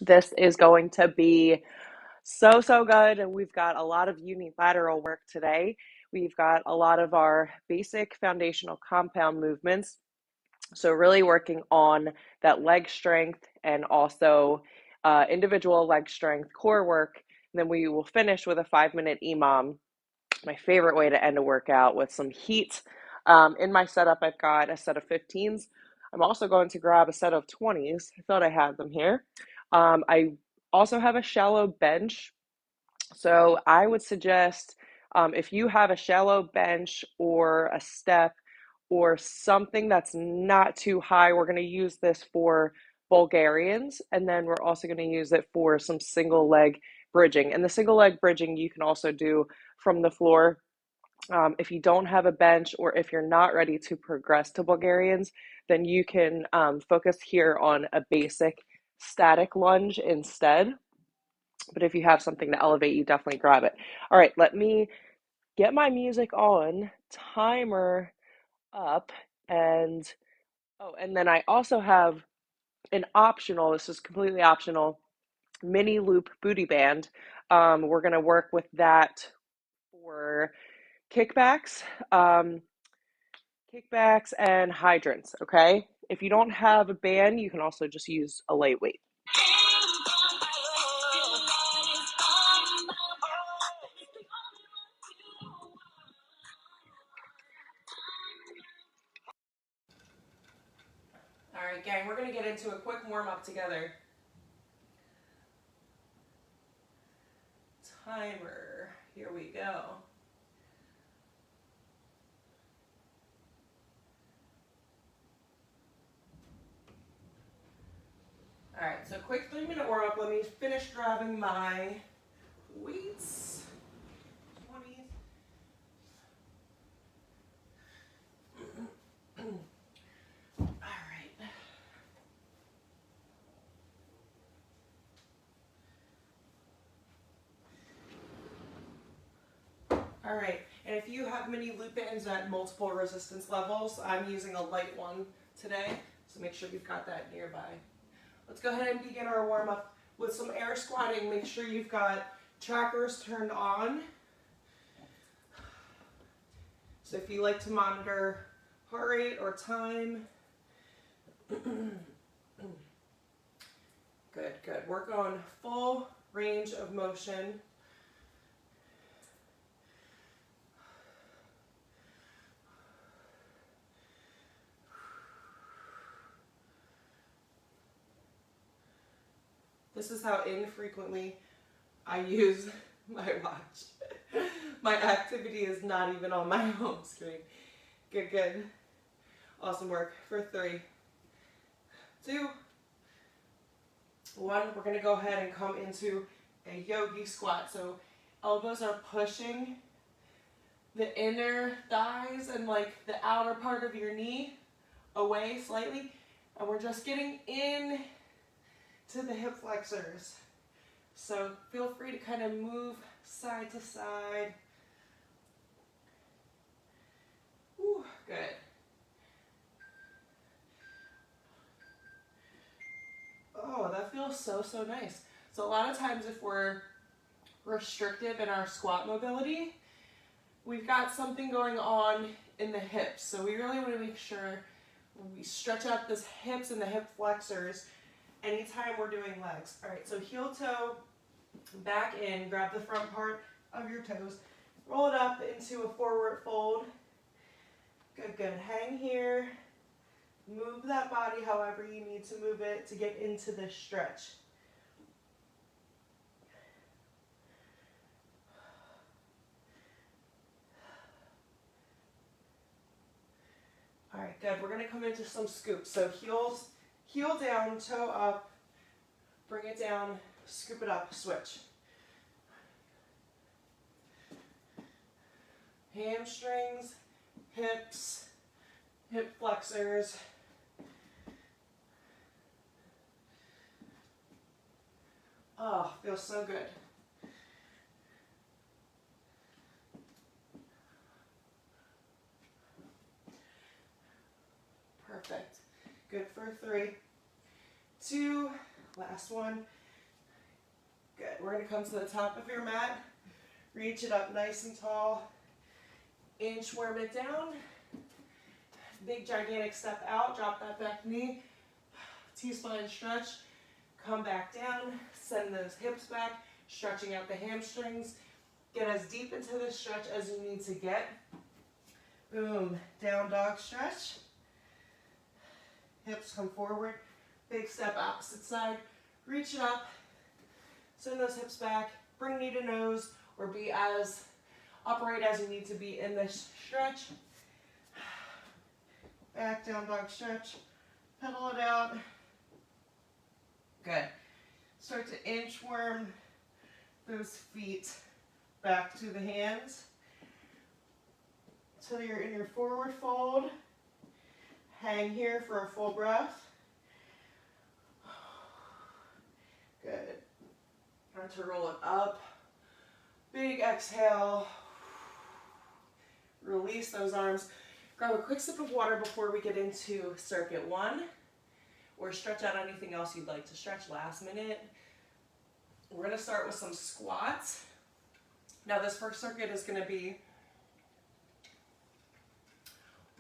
This is going to be so good. We've got a lot of unilateral work today. We've got a lot of our basic foundational compound movements. So, really working on that leg strength and also individual leg strength, core work. And then we will finish with a 5-minute EMOM, my favorite way to end a workout, with some heat. In my setup, I've got a set of 15s. I'm also going to grab a set of 20s. I thought I had them here. I also have a shallow bench. So I would suggest if you have a shallow bench or a step or something that's not too high, we're going to use this for Bulgarians, and then we're also going to use it for some single leg bridging. And the single leg bridging you can also do from the floor. If you don't have a bench or if you're not ready to progress to Bulgarians, then you can focus here on a basic static lunge instead. But if you have something to elevate, you definitely grab it. All right, let me get my music on, timer up, and oh, and then I also have an optional, this is completely optional, mini loop booty band. We're going to work with that for kickbacks, um, kickbacks and hydrants, okay? If you don't have a band, you can also just use a lightweight. All right, gang, we're going to get into a quick warm-up together. Timer. Here we go. All right, so quick 3-minute warm-up. Let me finish grabbing my weights. 20s. All right. All right, and if you have mini loop bands at multiple resistance levels, I'm using a light one today, so make sure you've got that nearby. Let's go ahead and begin our warm-up with some air squatting. Make sure you've got trackers turned on. So if you like to monitor heart rate or time, good. Work on full range of motion. This is how infrequently I use my watch. My activity is not even on my home screen. Good. Awesome work for 3, 2, 1. We're gonna go ahead and come into a yogi squat. So elbows are pushing the inner thighs and like the outer part of your knee away slightly. And we're just getting in to the hip flexors. So feel free to kind of move side to side. Ooh, good. Oh, that feels so nice. So a lot of times if we're restrictive in our squat mobility, we've got something going on in the hips. So we really want to make sure we stretch out the hips and the hip flexors anytime we're doing legs. All right, so heel toe back in, grab the front part of your toes, roll it up into a forward fold. Good. Hang here. Move that body however you need to move it to get into this stretch. All right, good. We're going to come into some scoops. So heel down, toe up, bring it down, scoop it up, switch. Hamstrings, hips, hip flexors. Oh, feels so good. Perfect. Good for 3, 2, last one. Good. We're going to come to the top of your mat. Reach it up nice and tall. Inchworm it down. Big gigantic step out. Drop that back knee. T-spine stretch. Come back down. Send those hips back. Stretching out the hamstrings. Get as deep into the stretch as you need to get. Boom. Down dog stretch. Hips come forward. Big step opposite side. Reach it up. Send those hips back. Bring knee to nose or be as upright as you need to be in this stretch. Back down dog stretch. Pedal it out. Good. Start to inchworm those feet back to the hands. So you're in your forward fold. Hang here for a full breath. Good. Start to roll it up. Big exhale. Release those arms. Grab a quick sip of water before we get into circuit one, or stretch out anything else you'd like to stretch last minute. We're going to start with some squats. Now this first circuit is going to be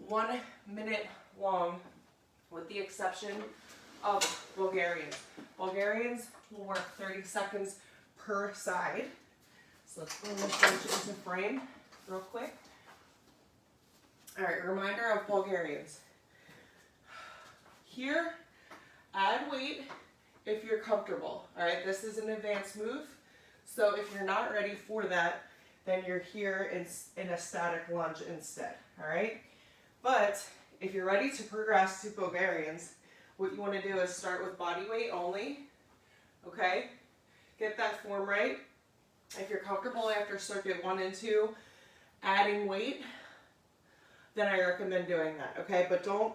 1 minute long, with the exception of Bulgarians. Bulgarians will work 30 seconds per side. So let's bring this bench into frame real quick. All right, reminder of Bulgarians. Here, add weight if you're comfortable. All right, this is an advanced move. So if you're not ready for that, then you're here in a static lunge instead. All right. But if you're ready to progress to Bulgarians, what you want to do is start with body weight only. Okay. Get that form right. If you're comfortable after circuit 1 and 2, adding weight, then I recommend doing that, okay? But don't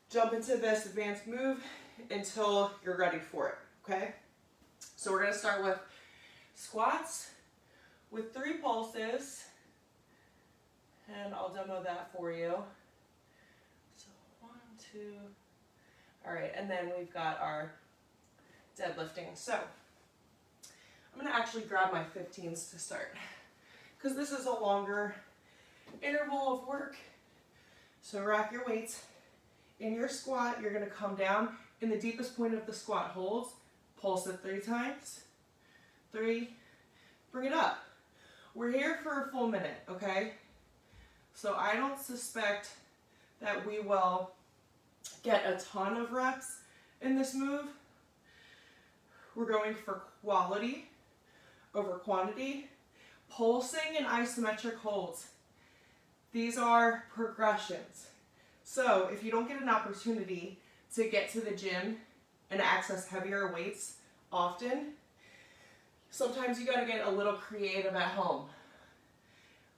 jump into this advanced move until you're ready for it, okay? So we're gonna start with squats with 3 pulses, and I'll demo that for you. So 1, 2, all right, and then we've got our deadlifting. So I'm gonna actually grab my 15s to start, because this is a longer interval of work. So rack your weights. In your squat, you're going to come down in the deepest point of the squat holds. Pulse it 3 times. 3. Bring it up. We're here for a full minute, okay? So I don't suspect that we will get a ton of reps in this move. We're going for quality over quantity. Pulsing and isometric holds. These are progressions. So if you don't get an opportunity to get to the gym and access heavier weights often, sometimes you gotta get a little creative at home,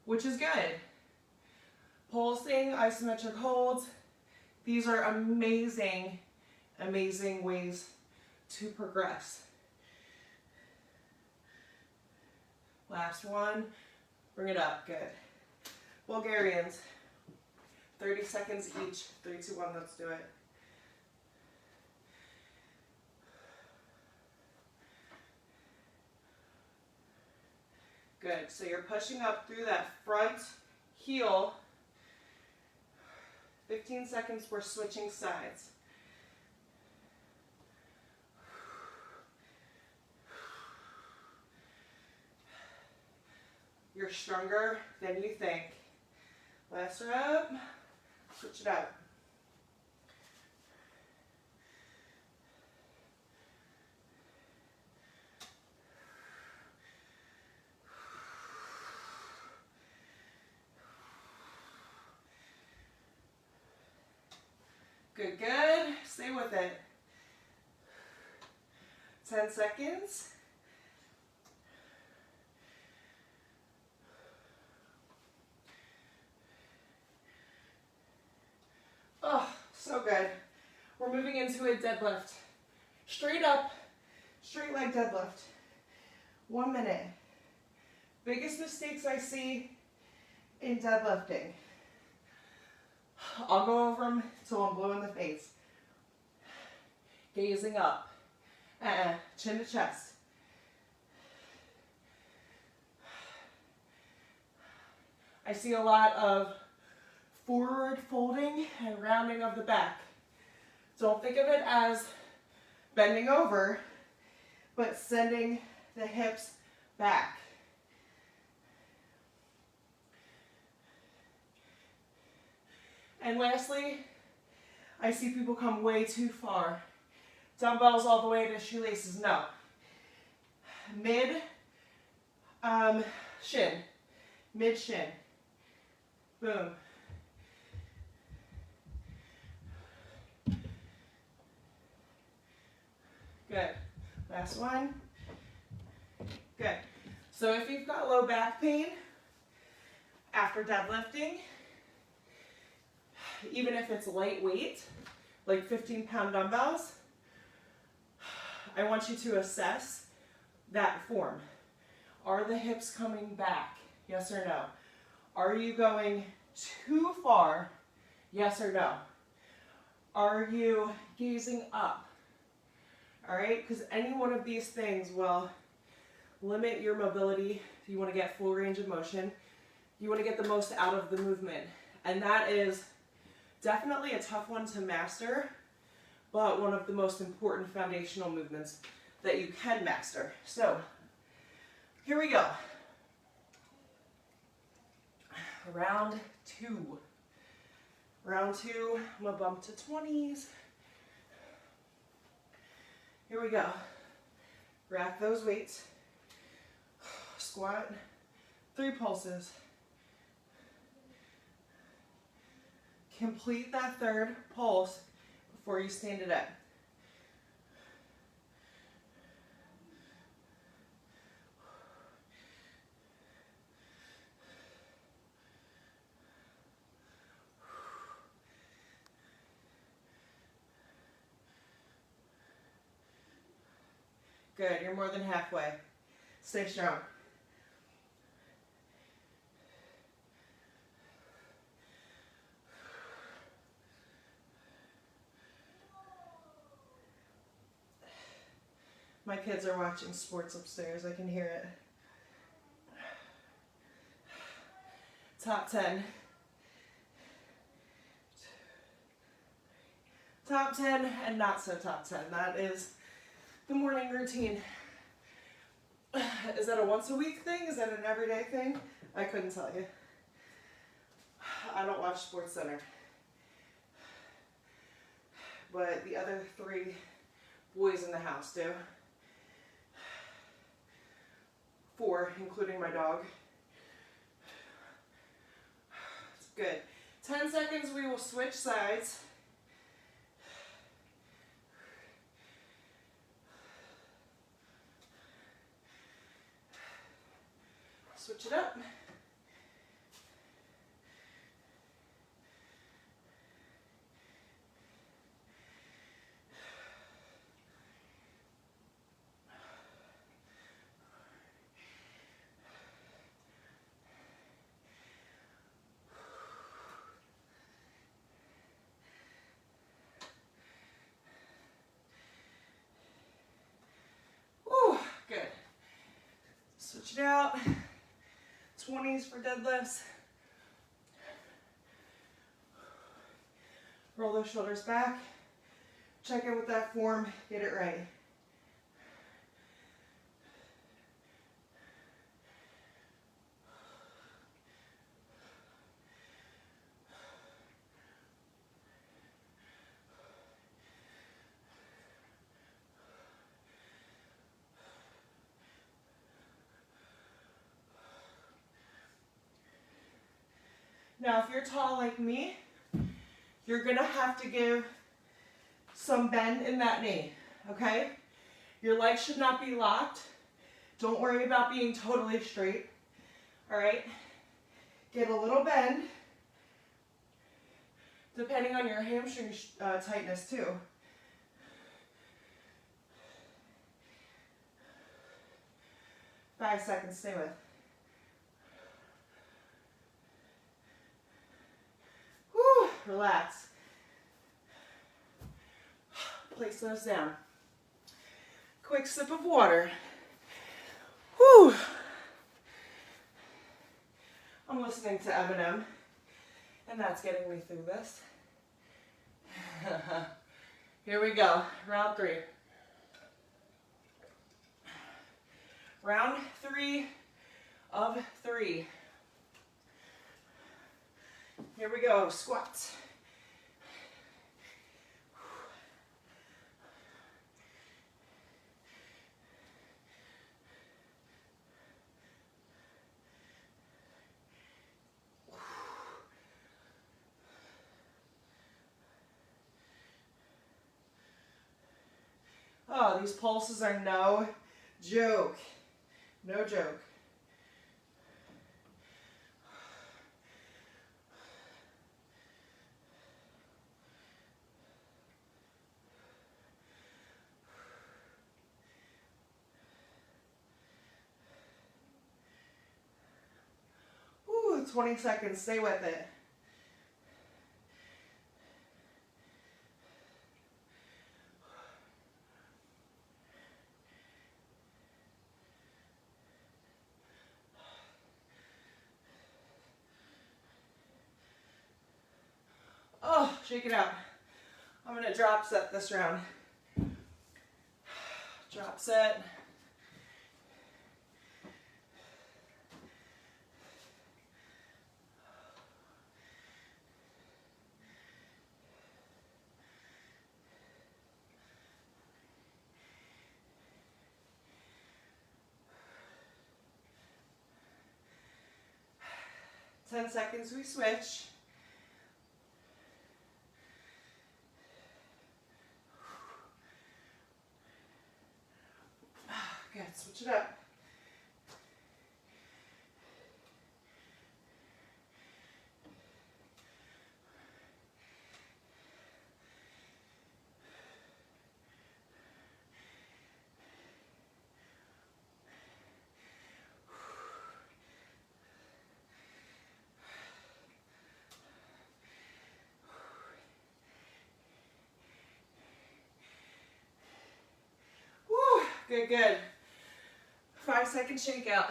which is good. Pulsing, isometric holds, these are amazing, amazing ways to progress. Last one, bring it up, good. Bulgarians, 30 seconds each. 3, 2, 1, let's do it. Good, so you're pushing up through that front heel. 15 seconds, we're switching sides. You're stronger than you think. Last rep, switch it out. Good, good. Stay with it. 10 seconds. Oh, so good. We're moving into a deadlift. Straight up, straight leg deadlift. 1 minute. Biggest mistakes I see in deadlifting. I'll go over them till I'm blue in the face. Gazing up. Chin to chest. I see a lot of forward folding and rounding of the back. Don't think of it as bending over, but sending the hips back. And lastly, I see people come way too far. Dumbbells all the way to shoelaces. No. Mid shin. Mid shin. Boom. Good. Last one. Good. So if you've got low back pain after deadlifting, even if it's lightweight, like 15-pound dumbbells, I want you to assess that form. Are the hips coming back? Yes or no? Are you going too far? Yes or no? Are you gazing up? All right, because any one of these things will limit your mobility. You want to get full range of motion. You want to get the most out of the movement. And that is definitely a tough one to master, but one of the most important foundational movements that you can master. So, here we go. Round two. Round two, I'm gonna bump to 20s. Here we go. Rack those weights. Squat, 3 pulses. Complete that third pulse before you stand it up. Good, you're more than halfway. Stay strong. My kids are watching sports upstairs, I can hear it. Top 10. Top 10 and not so top 10. That is the morning routine. Is that a once a week thing? Is that an everyday thing? I couldn't tell you. I don't watch SportsCenter. But the other 3 boys in the house do. 4, including my dog. It's good. 10 seconds, we will switch sides. Switch it up. Ooh, good. Switch it out. 20s for deadlifts. Roll those shoulders back. Check in with that form. Get it right. Now, if you're tall like me, you're gonna have to give some bend in that knee, okay? Your legs should not be locked. Don't worry about being totally straight, all right? Get a little bend, depending on your hamstring tightness too. Five seconds, stay with. Whew, relax. Place those down. Quick sip of water. Whew. I'm listening to Eminem, and that's getting me through this. Here we go, round 3. Round 3 of 3. Here we go, squats. Oh, these pulses are no joke. No joke. Ooh, 20 seconds. Stay with it. Oh, shake it out. I'm going to drop set this round. Drop set. Ten seconds, we switch. Good, switch it up. Woo, good, good. 5 second shake out.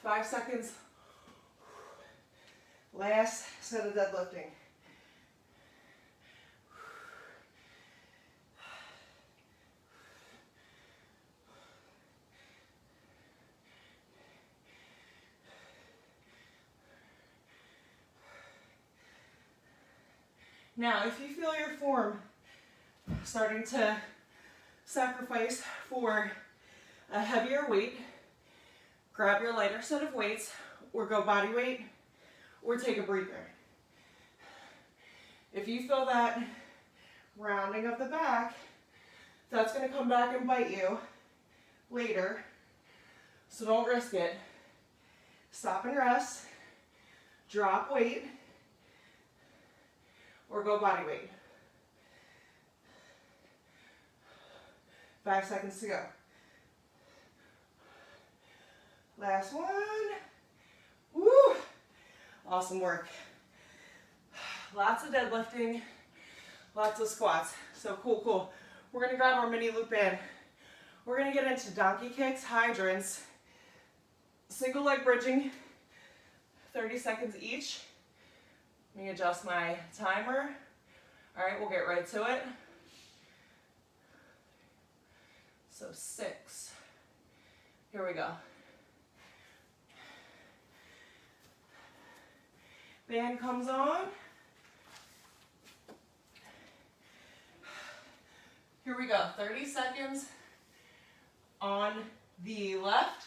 5 seconds. Last set of deadlifting. Now, if you feel your form starting to sacrifice for a heavier weight, grab your lighter set of weights, or go body weight, or take a breather. If you feel that rounding of the back, that's going to come back and bite you later, so don't risk it. Stop and rest, drop weight, or go body weight. 5 seconds to go. Last one. Woo! Awesome work. Lots of deadlifting, lots of squats. So cool, cool. We're gonna grab our mini loop band. We're gonna get into donkey kicks, hydrants, single leg bridging, 30 seconds each. Let me adjust my timer. All right, we'll get right to it. So 6. Here we go. Band comes on. Here we go, 30 seconds on the left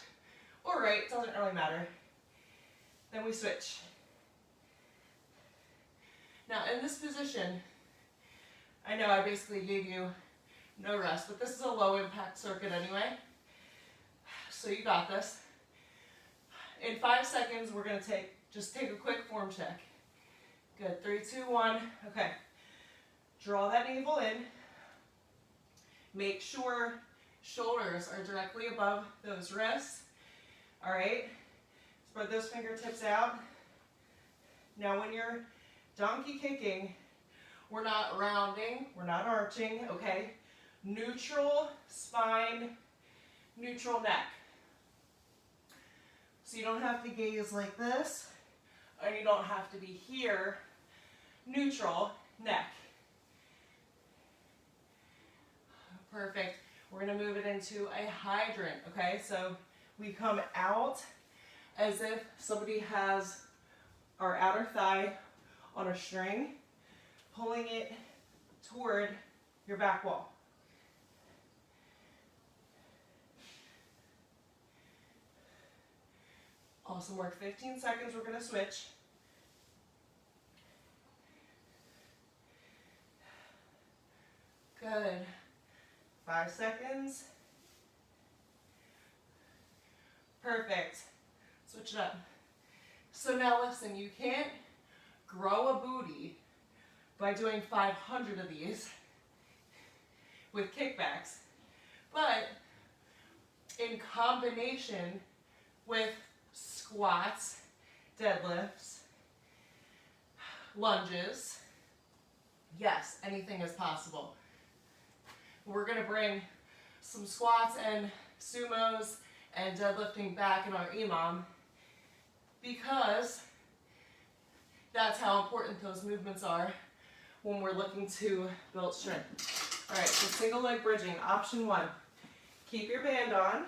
or right, doesn't really matter. Then we switch. Now in this position, I know I basically gave you no rest, but this is a low impact circuit anyway. So you got this. In 5 seconds, we're gonna just take a quick form check. Good, 3, 2, 1, okay. Draw that navel in. Make sure shoulders are directly above those wrists. All right, spread those fingertips out. Now when you're donkey kicking, we're not rounding, we're not arching, okay? Neutral spine, neutral neck. So you don't have to gaze like this, and you don't have to be here. Neutral, neck. Perfect. We're going to move it into a hydrant, okay? So we come out as if somebody has our outer thigh on a string, pulling it toward your back wall. Awesome work. 15 seconds, we're going to switch. Good. 5 seconds. Perfect. Switch it up. So now listen, you can't grow a booty by doing 500 of these with kickbacks, but in combination with squats, deadlifts, lunges, yes, anything is possible. We're going to bring some squats and sumos and deadlifting back in our EMOM because that's how important those movements are when we're looking to build strength. All right, so single leg bridging, option 1. Keep your band on.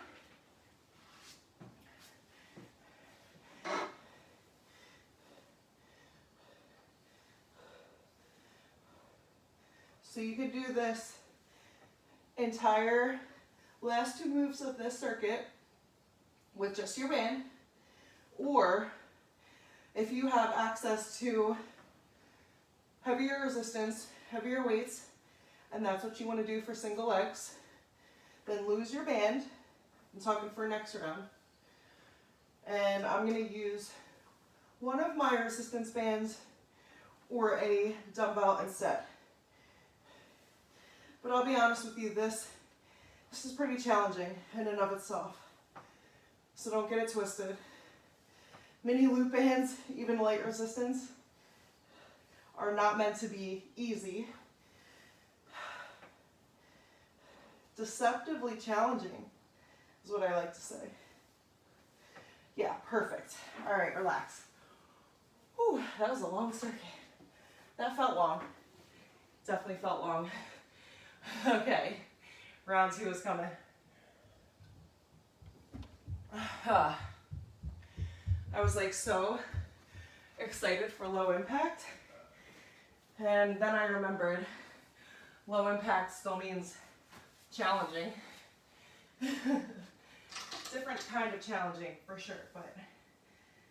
So you could do this entire last 2 moves of this circuit with just your band, or if you have access to heavier resistance, heavier weights, and that's what you want to do for single legs, then lose your band. I'm talking for next round. And I'm going to use one of my resistance bands or a dumbbell instead. But I'll be honest with you, this is pretty challenging in and of itself. So don't get it twisted. Mini loop bands, even light resistance, are not meant to be easy. Deceptively challenging is what I like to say. Yeah, perfect. All right, relax. Whew, that was a long circuit. That felt long. Definitely felt long. Okay, round 2 is coming. I was like so excited for low impact, and then I remembered low impact still means challenging. Different kind of challenging for sure, but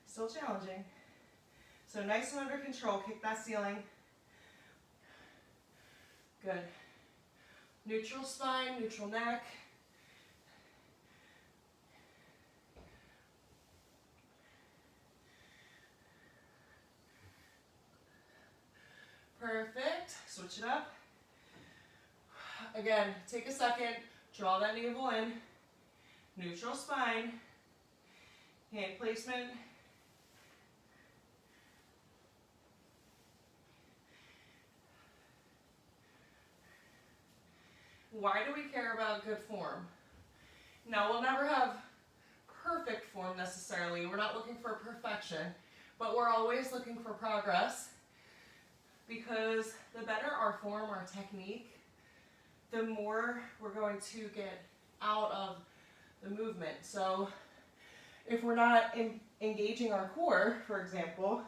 still challenging. So nice and under control, kick that ceiling. Good. Neutral spine, neutral neck. Perfect. Switch it up. Again, take a second, draw that navel in. Neutral spine. Hand placement. Why do we care about good form? Now, we'll never have perfect form necessarily. We're not looking for perfection, but we're always looking for progress, because the better our form, our technique, the more we're going to get out of the movement. So if we're not engaging our core, for example,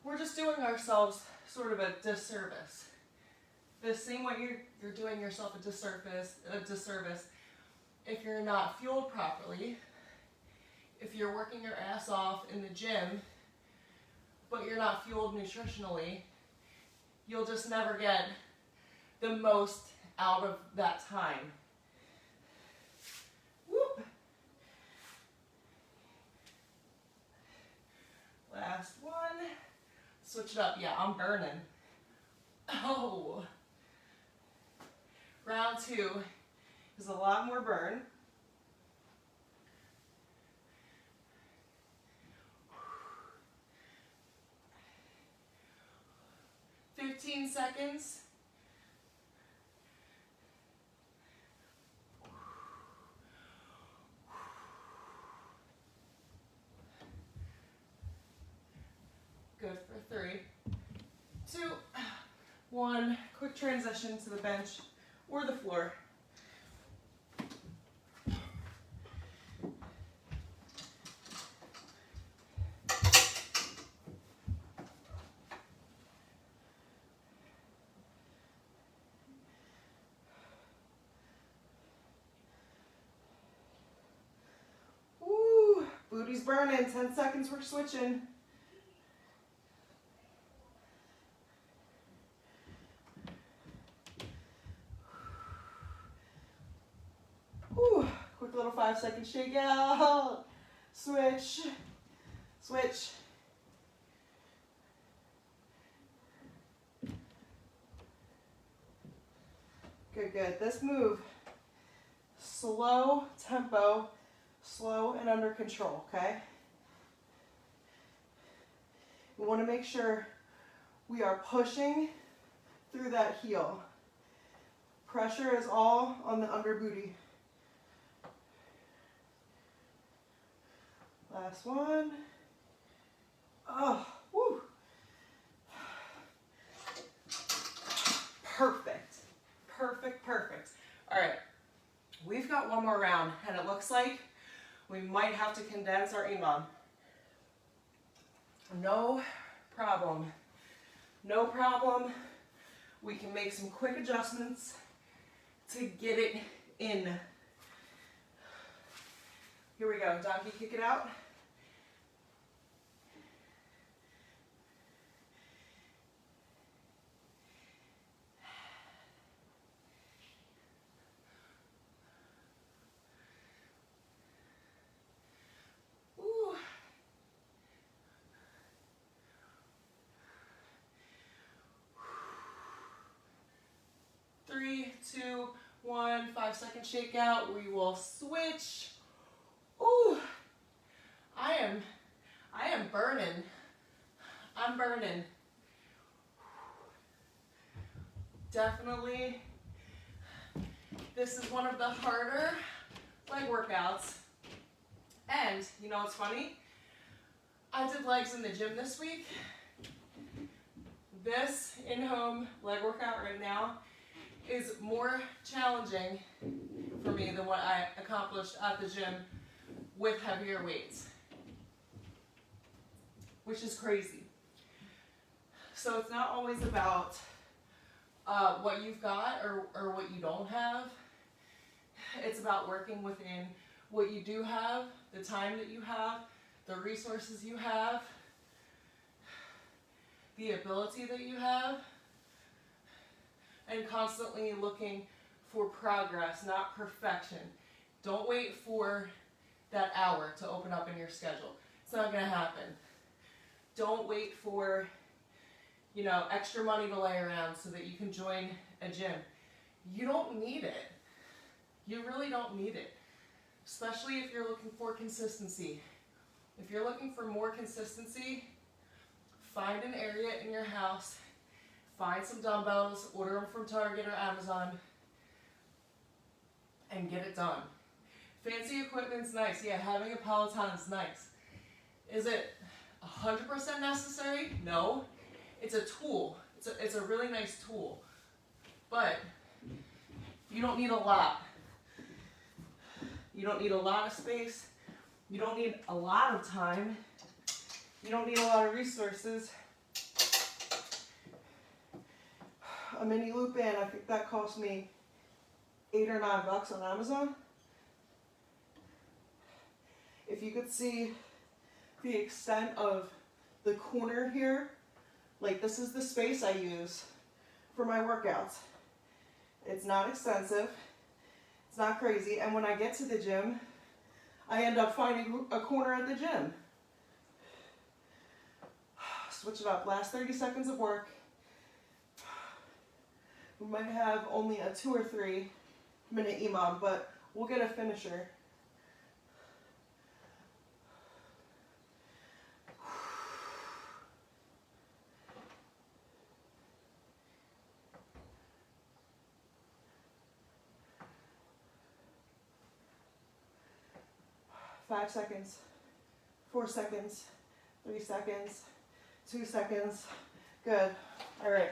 we're just doing ourselves sort of a disservice. The same way you're doing yourself a disservice if you're not fueled properly, if you're working your ass off in the gym, but you're not fueled nutritionally, you'll just never get the most out of that time. Whoop. Last one. Switch it up. Yeah, I'm burning. Oh. Round 2 is a lot more burn. "15 seconds. quick transition to the bench or the floor. Woo, booty's burning, 10 seconds, we're switching. Woo, quick little 5-second shake out. Switch, switch. Good, good. This move, slow tempo, slow and under control, okay? We want to make sure we are pushing through that heel. Pressure is all on the under booty. Last one. Oh, woo. Perfect. Perfect, perfect. All right, we've got one more round, and it looks like we might have to condense our EMOM. No problem. No problem. We can make some quick adjustments to get it in. Here we go. Donkey kick it out. Ooh. 3, 2, 1, 5-second shake out. We will switch. Ooh, I am burning. I'm burning. Definitely, this is one of the harder leg workouts. And you know what's funny? I did legs in the gym this week. This in-home leg workout right now is more challenging for me than what I accomplished at the gym with heavier weights, which is crazy. So it's not always about what you've got or what you don't have. It's about working within what you do have, the time that you have, the resources you have, the ability that you have, and constantly looking for progress, not perfection. Don't wait for that hour to open up in your schedule. It's not going to happen. Don't wait for, extra money to lay around so that you can join a gym. You don't need it. You really don't need it, especially if you're looking for consistency. If you're looking for more consistency, find an area in your house, find some dumbbells, order them from Target or Amazon, and get it done. Fancy equipment's nice. Yeah, having a Peloton is nice. Is it 100% necessary? No. It's a tool. It's a really nice tool. But you don't need a lot. You don't need a lot of space. You don't need a lot of time. You don't need a lot of resources. A mini loop band, I think that cost me $8 or $9 on Amazon. If you could see the extent of the corner here, like this is the space I use for my workouts. It's not expensive, it's not crazy, and when I get to the gym, I end up finding a corner at the gym. Switch it up, last 30 seconds of work. We might have only a 2 or 3 minute EMOM, but we'll get a finisher. Five seconds, 4 seconds, 3 seconds, 2 seconds. Good. All right.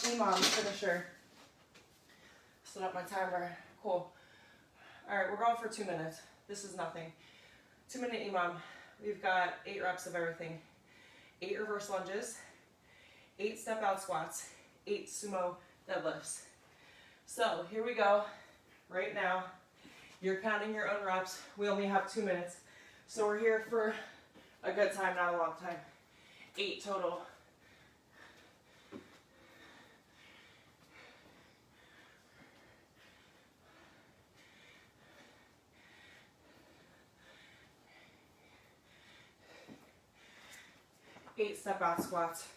EMOM finisher. Set up my timer. Cool. All right, we're going for 2 minutes. This is nothing. 2-minute EMOM. We've got 8 reps of everything. 8 reverse lunges, 8 step out squats, 8 sumo deadlifts. So here we go. Right now, you're counting your own reps. We only have 2 minutes. So we're here for a good time, not a long time. 8 total. Eight step out squats.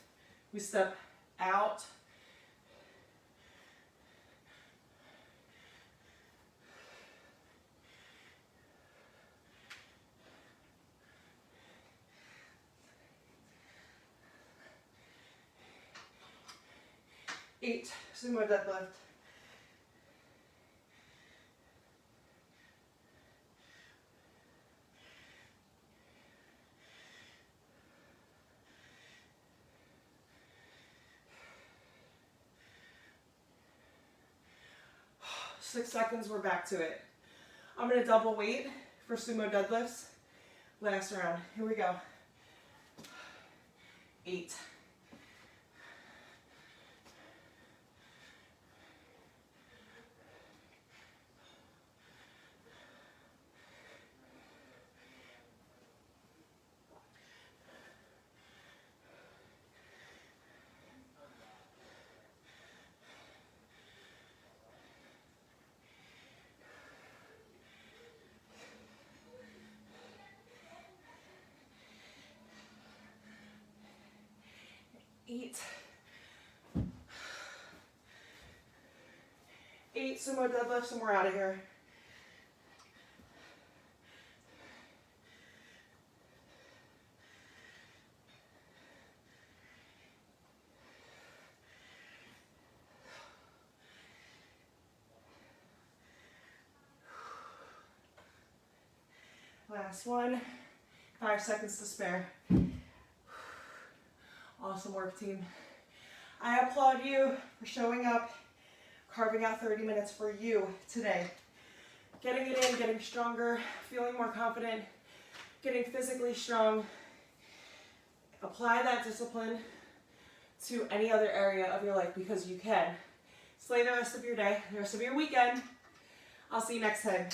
We step out, eight sumo deadlift. Six seconds, we're back to it. I'm gonna double weight for sumo deadlifts. Last round, here we go. 8. 8 sumo deadlifts and we're out of here. Last one. 5 seconds to spare. Awesome work, team. I applaud you for showing up, carving out 30 minutes for you today. Getting it in, getting stronger, feeling more confident, getting physically strong. Apply that discipline to any other area of your life because you can. Slay the rest of your day, the rest of your weekend. I'll see you next time.